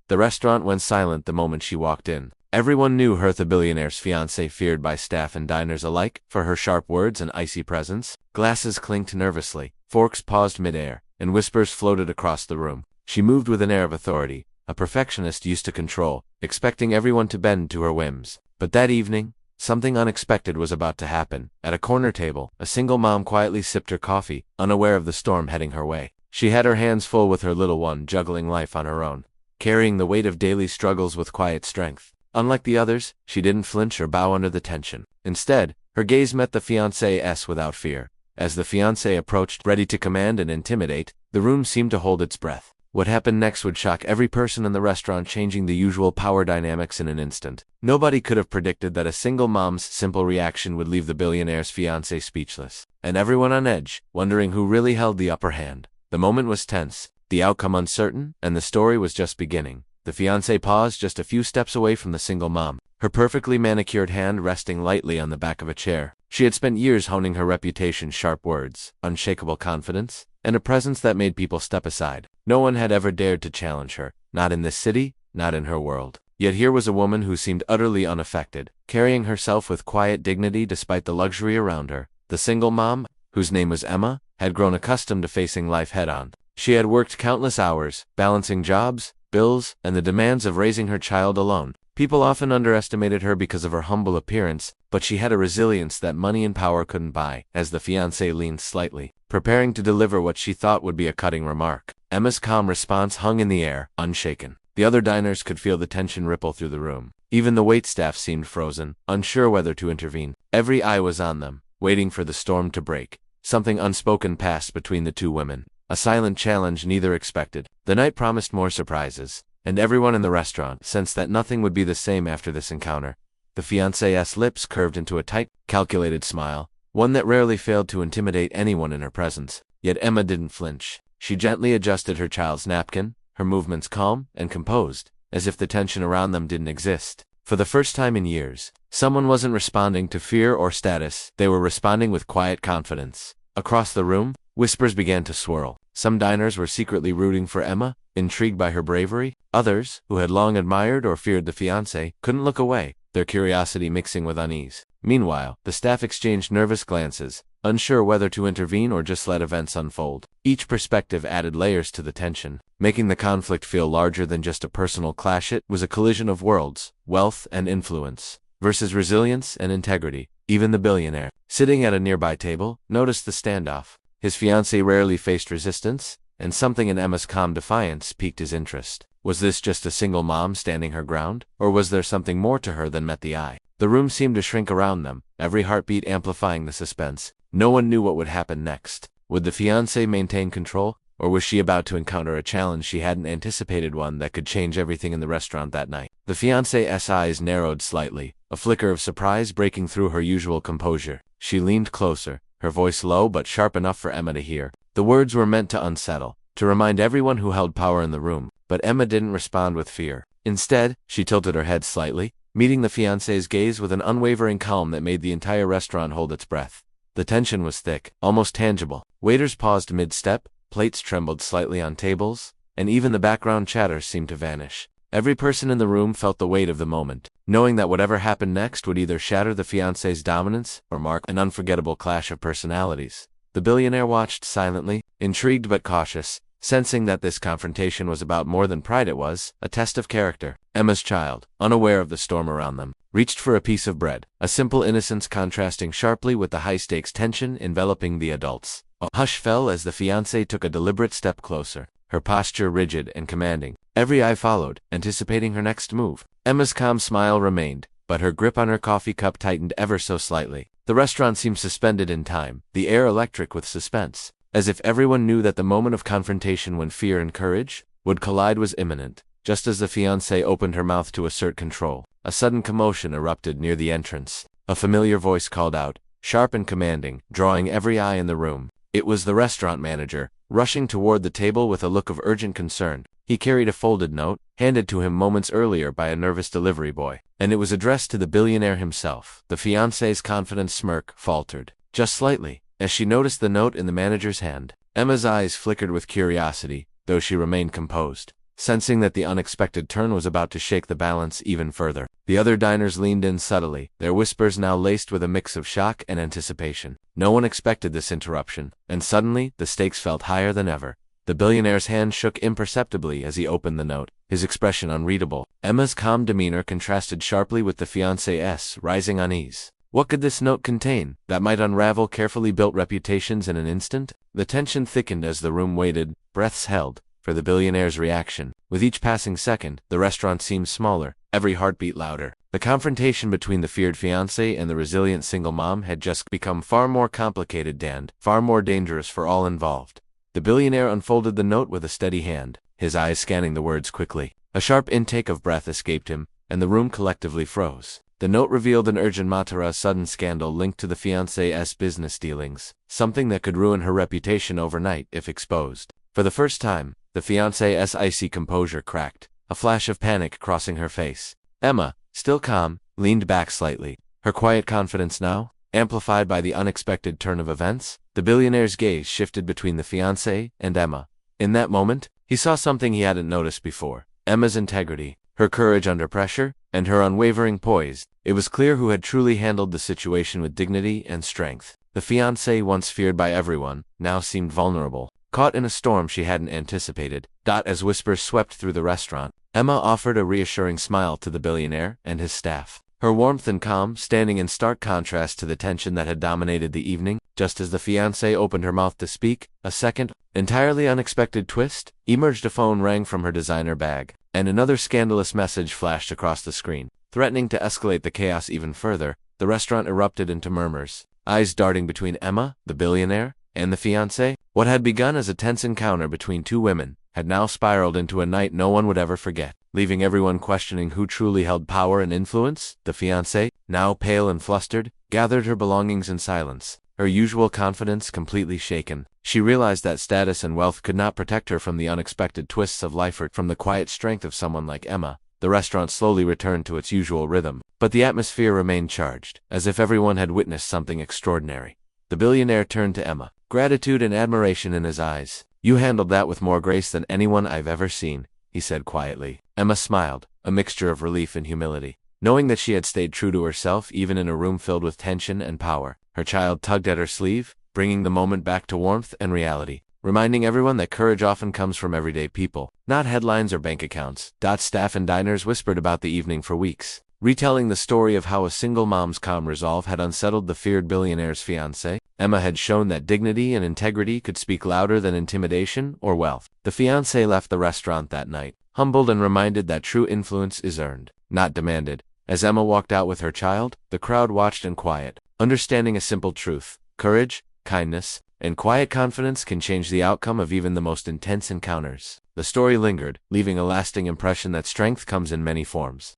The restaurant went silent the moment she walked in. Everyone knew her, the billionaire's fiancée, feared by staff and diners alike for her sharp words and icy presence. Glasses clinked nervously, forks paused midair, and whispers floated across the room. She moved with an air of authority, a perfectionist used to control, expecting everyone to bend to her whims. But that evening, something unexpected was about to happen. At a corner table, a single mom quietly sipped her coffee, unaware of the storm heading her way. She had her hands full with her little one, juggling life on her own, carrying the weight of daily struggles with quiet strength. Unlike the others, she didn't flinch or bow under the tension. Instead, her gaze met the fiancé's without fear. As the fiancé approached, ready to command and intimidate, the room seemed to hold its breath. What happened next would shock every person in the restaurant, changing the usual power dynamics in an instant. Nobody could have predicted that a single mom's simple reaction would leave the billionaire's fiancé speechless, and everyone on edge, wondering who really held the upper hand. The moment was tense, the outcome uncertain, and the story was just beginning. The fiancé paused just a few steps away from the single mom, her perfectly manicured hand resting lightly on the back of a chair. She had spent years honing her reputation, sharp words, unshakable confidence, and a presence that made people step aside. No one had ever dared to challenge her, not in this city, not in her world. Yet here was a woman who seemed utterly unaffected, carrying herself with quiet dignity despite the luxury around her. The single mom, whose name was Emma, had grown accustomed to facing life head-on. She had worked countless hours, balancing jobs, bills, and the demands of raising her child alone. People often underestimated her because of her humble appearance, but she had a resilience that money and power couldn't buy. As the fiancé leaned slightly, preparing to deliver what she thought would be a cutting remark, Emma's calm response hung in the air, unshaken. The other diners could feel the tension ripple through the room. Even the waitstaff seemed frozen, unsure whether to intervene. Every eye was on them, waiting for the storm to break. Something unspoken passed between the two women, a silent challenge neither expected. The night promised more surprises, and everyone in the restaurant sensed that nothing would be the same after this encounter. The fiancé's lips curved into a tight, calculated smile, one that rarely failed to intimidate anyone in her presence. Yet Emma didn't flinch. She gently adjusted her child's napkin, her movements calm and composed, as if the tension around them didn't exist. For the first time in years, someone wasn't responding to fear or status, they were responding with quiet confidence. Across the room, whispers began to swirl. Some diners were secretly rooting for Emma, intrigued by her bravery. Others, who had long admired or feared the fiancé, couldn't look away, their curiosity mixing with unease. Meanwhile, the staff exchanged nervous glances, unsure whether to intervene or just let events unfold. Each perspective added layers to the tension, making the conflict feel larger than just a personal clash. It was a collision of worlds, wealth and influence, versus resilience and integrity. Even the billionaire, sitting at a nearby table, noticed the standoff. His fiancée rarely faced resistance, and something in Emma's calm defiance piqued his interest. Was this just a single mom standing her ground, or was there something more to her than met the eye? The room seemed to shrink around them, every heartbeat amplifying the suspense. No one knew what would happen next. Would the fiancé maintain control, or was she about to encounter a challenge she hadn't anticipated, one that could change everything in the restaurant that night? The fiancé's eyes narrowed slightly, a flicker of surprise breaking through her usual composure. She leaned closer, her voice low but sharp enough for Emma to hear. The words were meant to unsettle, to remind everyone who held power in the room, but Emma didn't respond with fear. Instead, she tilted her head slightly, meeting the fiancé's gaze with an unwavering calm that made the entire restaurant hold its breath. The tension was thick, almost tangible. Waiters paused mid-step, plates trembled slightly on tables, and even the background chatter seemed to vanish. Every person in the room felt the weight of the moment, knowing that whatever happened next would either shatter the fiancé's dominance or mark an unforgettable clash of personalities. The billionaire watched silently, intrigued but cautious, sensing that this confrontation was about more than pride. It was a test of character. Emma's child, unaware of the storm around them, reached for a piece of bread, a simple innocence contrasting sharply with the high-stakes tension enveloping the adults. A hush fell as the fiancé took a deliberate step closer, her posture rigid and commanding. Every eye followed, anticipating her next move. Emma's calm smile remained, but her grip on her coffee cup tightened ever so slightly. The restaurant seemed suspended in time, the air electric with suspense, as if everyone knew that the moment of confrontation, when fear and courage would collide, was imminent. Just as the fiancée opened her mouth to assert control, a sudden commotion erupted near the entrance. A familiar voice called out, sharp and commanding, drawing every eye in the room. It was the restaurant manager, rushing toward the table with a look of urgent concern. He carried a folded note, handed to him moments earlier by a nervous delivery boy, and it was addressed to the billionaire himself. The fiancé's confident smirk faltered, just slightly, as she noticed the note in the manager's hand. Emma's eyes flickered with curiosity, though she remained composed. sensing that the unexpected turn was about to shake the balance even further. The other diners leaned in subtly, their whispers now laced with a mix of shock and anticipation. No one expected this interruption, and suddenly the stakes felt higher than ever. The billionaire's hand shook imperceptibly as he opened the note, his expression unreadable. Emma's calm demeanor contrasted sharply with the fiancé's rising unease. What could this note contain that might unravel carefully built reputations in an instant? The tension thickened as the room waited, breaths held, for the billionaire's reaction. With each passing second, the restaurant seemed smaller, every heartbeat louder. The confrontation between the feared fiancé and the resilient single mom had just become far more complicated and far more dangerous for all involved. The billionaire unfolded the note with a steady hand, his eyes scanning the words quickly. A sharp intake of breath escaped him, and the room collectively froze. The note revealed an urgent matter, a sudden scandal linked to the fiancé's business dealings, something that could ruin her reputation overnight if exposed. For the first time, the fiancé's icy composure cracked, a flash of panic crossing her face. Emma, still calm, leaned back slightly, her quiet confidence now amplified by the unexpected turn of events. The billionaire's gaze shifted between the fiancé and Emma. In that moment, he saw something he hadn't noticed before: Emma's integrity, her courage under pressure, and her unwavering poise. It was clear who had truly handled the situation with dignity and strength. The fiancé, once feared by everyone, now seemed vulnerable, caught in a storm she hadn't anticipated. As whispers swept through the restaurant, Emma offered a reassuring smile to the billionaire and his staff, her warmth and calm standing in stark contrast to the tension that had dominated the evening. Just as the fiancé opened her mouth to speak, a second, entirely unexpected twist emerged. A phone rang from her designer bag, and another scandalous message flashed across the screen. Threatening to escalate the chaos even further, the restaurant erupted into murmurs, eyes darting between Emma, the billionaire, and the fiancé. What had begun as a tense encounter between two women had now spiraled into a night no one would ever forget, leaving everyone questioning who truly held power and influence. The fiancé, now pale and flustered, gathered her belongings in silence, her usual confidence completely shaken. She realized that status and wealth could not protect her from the unexpected twists of life or from the quiet strength of someone like Emma. The restaurant slowly returned to its usual rhythm, but the atmosphere remained charged, as if everyone had witnessed something extraordinary. The billionaire turned to Emma, gratitude and admiration in his eyes. "You handled that with more grace than anyone I've ever seen," he said quietly. Emma smiled, a mixture of relief and humility, knowing that she had stayed true to herself even in a room filled with tension and power. Her child tugged at her sleeve, bringing the moment back to warmth and reality, reminding everyone that courage often comes from everyday people, not headlines or bank accounts. Staff and diners whispered about the evening for weeks, retelling the story of how a single mom's calm resolve had unsettled the feared billionaire's fiancé. Emma had shown that dignity and integrity could speak louder than intimidation or wealth. The fiancé left the restaurant that night, humbled and reminded that true influence is earned, not demanded. As Emma walked out with her child, the crowd watched in quiet, understanding a simple truth: courage, kindness, and quiet confidence can change the outcome of even the most intense encounters. The story lingered, leaving a lasting impression that strength comes in many forms.